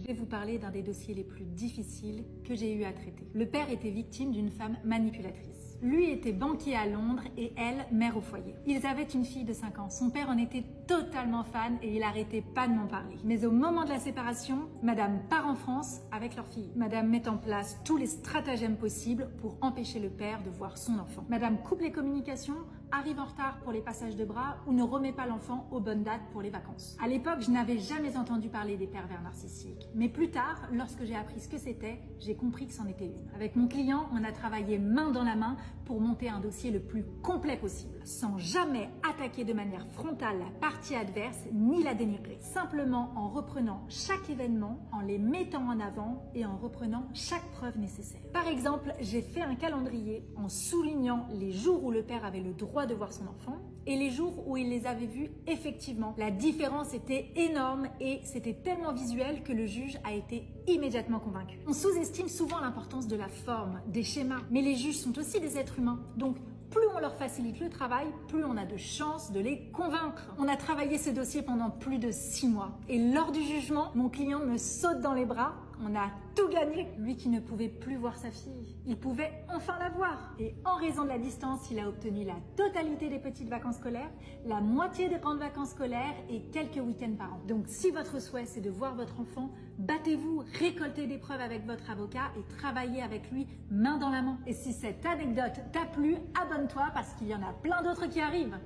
Je vais vous parler d'un des dossiers les plus difficiles que j'ai eu à traiter. Le père était victime d'une femme manipulatrice. Lui était banquier à Londres et elle, mère au foyer. Ils avaient une fille de 5 ans. Son père en était totalement fan et il arrêtait pas de m'en parler. Mais au moment de la séparation, madame part en France avec leur fille. Madame met en place tous les stratagèmes possibles pour empêcher le père de voir son enfant. Madame coupe les communications, arrive en retard pour les passages de bras ou ne remet pas l'enfant aux bonnes dates pour les vacances. À l'époque, je n'avais jamais entendu parler des pervers narcissiques. Mais plus tard, lorsque j'ai appris ce que c'était, j'ai compris que c'en était une. Avec mon client, on a travaillé main dans la main pour monter un dossier le plus complet possible, sans jamais attaquer de manière frontale la partie adverse ni la dénigrer. Simplement en reprenant chaque événement, en les mettant en avant et en reprenant chaque preuve nécessaire. Par exemple, j'ai fait un calendrier en soulignant les jours où le père avait le droit de voir son enfant et les jours où il les avait vus effectivement. La différence était énorme et c'était tellement visuel que le juge a été immédiatement convaincu. On sous-estime souvent l'importance de la forme, des schémas, mais les juges sont aussi des êtres humains. Donc, plus on leur facilite le travail, plus on a de chances de les convaincre. On a travaillé ce dossier pendant plus de 6 mois. Et lors du jugement, mon client me saute dans les bras. On a tout gagné. Lui qui ne pouvait plus voir sa fille, il pouvait enfin la voir. Et en raison de la distance, il a obtenu la totalité des petites vacances scolaires, la moitié des grandes vacances scolaires et quelques week-ends par an. Donc si votre souhait c'est de voir votre enfant, battez-vous, récoltez des preuves avec votre avocat et travaillez avec lui main dans la main. Et si cette anecdote t'a plu, abonne-toi parce qu'il y en a plein d'autres qui arrivent.